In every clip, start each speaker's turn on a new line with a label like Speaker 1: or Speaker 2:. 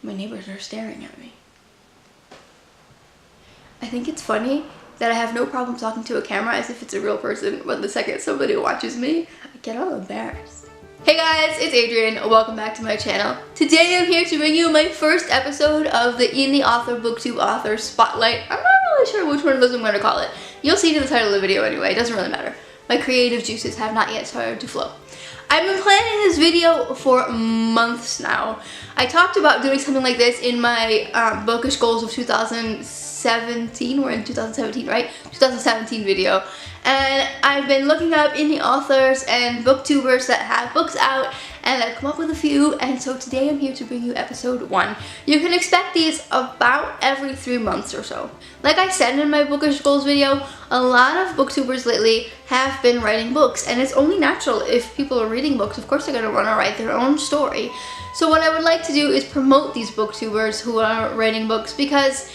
Speaker 1: My neighbors are staring at me. I think it's funny that I have no problem talking to a camera as if it's a real person, but the second somebody watches me, I get all embarrassed. Hey guys, it's Adrian. Welcome back to my channel. Today I'm here to bring you my first episode of the Indie Author BookTube Author Spotlight. I'm not really sure which one of those I'm going to call it. You'll see it in the title of the video anyway, it doesn't really matter. My creative juices have not yet started to flow. I've been planning this video for months now. I talked about doing something like this in my bookish goals of 2017. We're in 2017, right? 2017 video. And I've been looking up indie authors and booktubers that have books out, and I've come up with a few, and so today I'm here to bring you episode 1. You can expect these about every 3 months or so. Like I said in my bookish goals video, a lot of booktubers lately have been writing books, and it's only natural if people are reading books. Of course they're going to want to write their own story. So what I would like to do is promote these booktubers who are writing books, because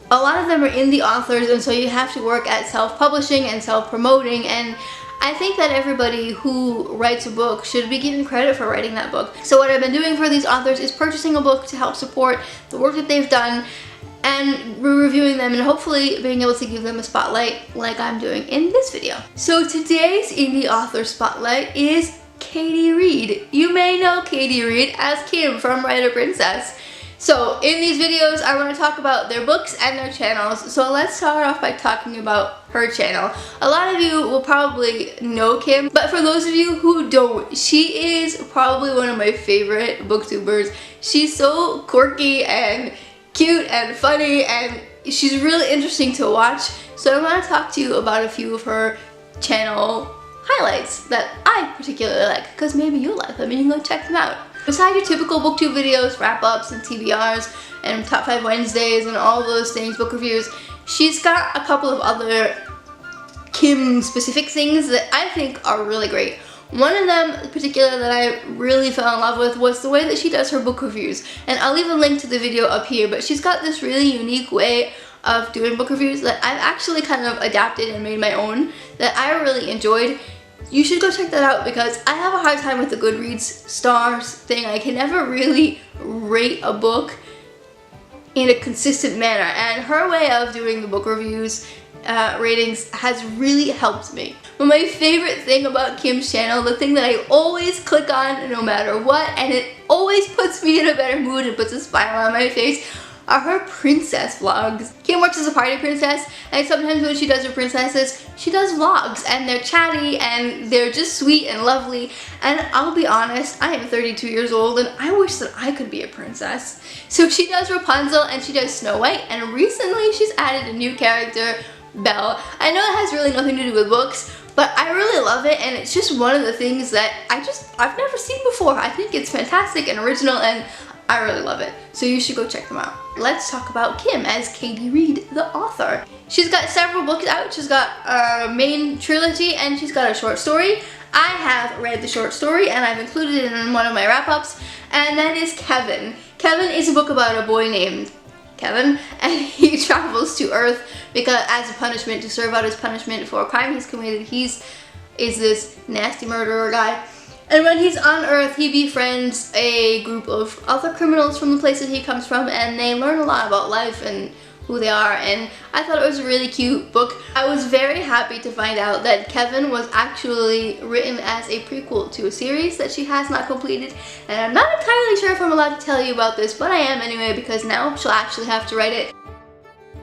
Speaker 1: a lot of them are indie authors, and so you have to work at self-publishing and self-promoting, and I think that everybody who writes a book should be given credit for writing that book. So what I've been doing for these authors is purchasing a book to help support the work that they've done and reviewing them and hopefully being able to give them a spotlight like I'm doing in this video. So today's indie author spotlight is Katie Reed. You may know Katie Reed as Kim from WriterPrincess. So in these videos I want to talk about their books and their channels. So let's start off by talking about her channel. A lot of you will probably know Kim, but for those of you who don't, she is probably one of my favorite booktubers. She's so quirky and cute and funny, and she's really interesting to watch. So I want to talk to you about a few of her channel highlights that I particularly like, because maybe you'll like them and you can go check them out. Besides your typical booktube videos, wrap-ups and TBRs and Top 5 Wednesdays and all those things, book reviews, she's got a couple of other Kim-specific things that I think are really great. One of them in particular that I really fell in love with was the way that she does her book reviews. And I'll leave a link to the video up here, but she's got this really unique way of doing book reviews that I've actually kind of adapted and made my own that I really enjoyed. You should go check that out, because I have a hard time with the Goodreads stars thing. I can never really rate a book in a consistent manner, and her way of doing the book reviews ratings has really helped me. But my favorite thing about Kim's channel, the thing that I always click on no matter what, and it always puts me in a better mood and puts a smile on my face, are her princess vlogs. Kim works as a party princess, and sometimes when she does her princesses, she does vlogs, and they're chatty and they're just sweet and lovely. And I'll be honest, I am 32 years old and I wish that I could be a princess. So she does Rapunzel and she does Snow White, and recently she's added a new character, Belle. I know it has really nothing to do with books, but I really love it, and it's just one of the things that I've never seen before. I think it's fantastic and original, and I really love it. So you should go check them out. Let's talk about Kim as Katie Reed, the author. She's got several books out. She's got a main trilogy and she's got a short story. I have read the short story and I've included it in one of my wrap-ups, and that is Kevin. Kevin is a book about a boy named Kevin, and he travels to Earth because as a punishment, to serve out his punishment for a crime he's committed. He's this nasty murderer guy. And when he's on Earth, he befriends a group of other criminals from the place that he comes from, and they learn a lot about life and who they are, and I thought it was a really cute book. I was very happy to find out that Kevin was actually written as a prequel to a series that she has not completed, and I'm not entirely sure if I'm allowed to tell you about this, but I am anyway, because now she'll actually have to write it.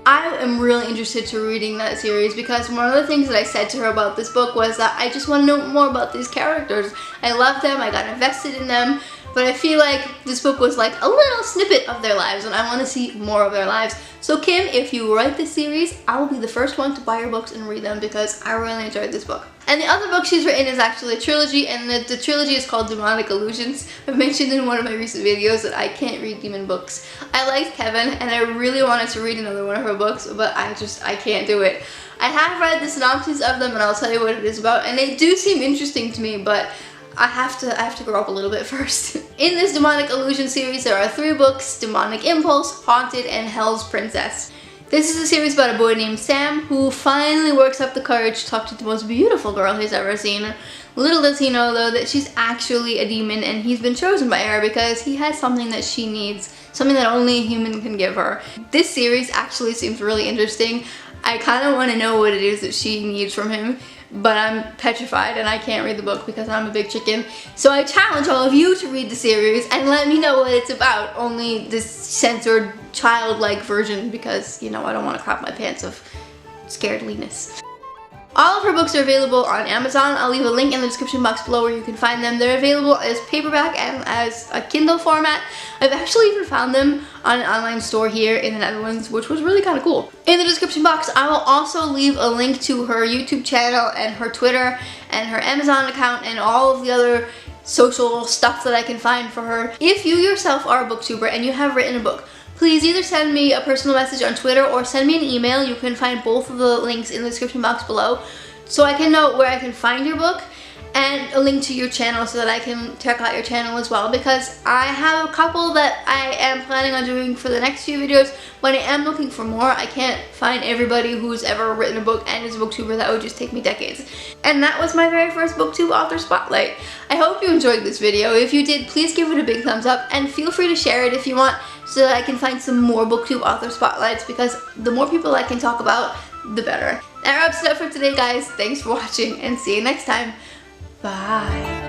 Speaker 1: I am really interested to reading that series, because one of the things that I said to her about this book was that I just want to know more about these characters. I love them, I got invested in them, but I feel like this book was like a little snippet of their lives, and I want to see more of their lives. So Kim, if you write this series, I will be the first one to buy your books and read them, because I really enjoyed this book. And the other book she's written is actually a trilogy, and the trilogy is called Demonic Illusions. I've mentioned in one of my recent videos that I can't read demon books. I liked Kevin, and I really wanted to read another one of her books, but I can't do it. I have read the synopsis of them, and I'll tell you what it is about, and they do seem interesting to me, but I have to grow up a little bit first. In this Demonic Illusion series, there are 3 books: Demonic Impulse, Haunted, and Hell's Princess. This is a series about a boy named Sam who finally works up the courage to talk to the most beautiful girl he's ever seen, Little does he know though that she's actually a demon, and he's been chosen by her because he has something that she needs, something that only a human can give her. This series actually seems really interesting. I kind of want to know what it is that she needs from him, but I'm petrified and I can't read the book because I'm a big chicken. So I challenge all of you to read the series and let me know what it's about. Only this censored, childlike version because, you know, I don't want to crap my pants of scaredliness. All of her books are available on Amazon. I'll leave a link in the description box below where you can find them. They're available as paperback and as a Kindle format. I've actually even found them on an online store here in the Netherlands, which was really kind of cool. In the description box, I will also leave a link to her YouTube channel and her Twitter and her Amazon account and all of the other social stuff that I can find for her. If you yourself are a booktuber and you have written a book, please either send me a personal message on Twitter or send me an email. You can find both of the links in the description box below so I can know where I can find your book, and a link to your channel so that I can check out your channel as well, because I have a couple that I am planning on doing for the next few videos, but I am looking for more. I can't find everybody who's ever written a book and is a booktuber. That would just take me decades. And that was my very first BookTube author spotlight. I hope you enjoyed this video. If you did, please give it a big thumbs up and feel free to share it if you want so that I can find some more BookTube author spotlights, because the more people I can talk about, the better. That wraps it up for today, guys. Thanks for watching and see you next time. Bye.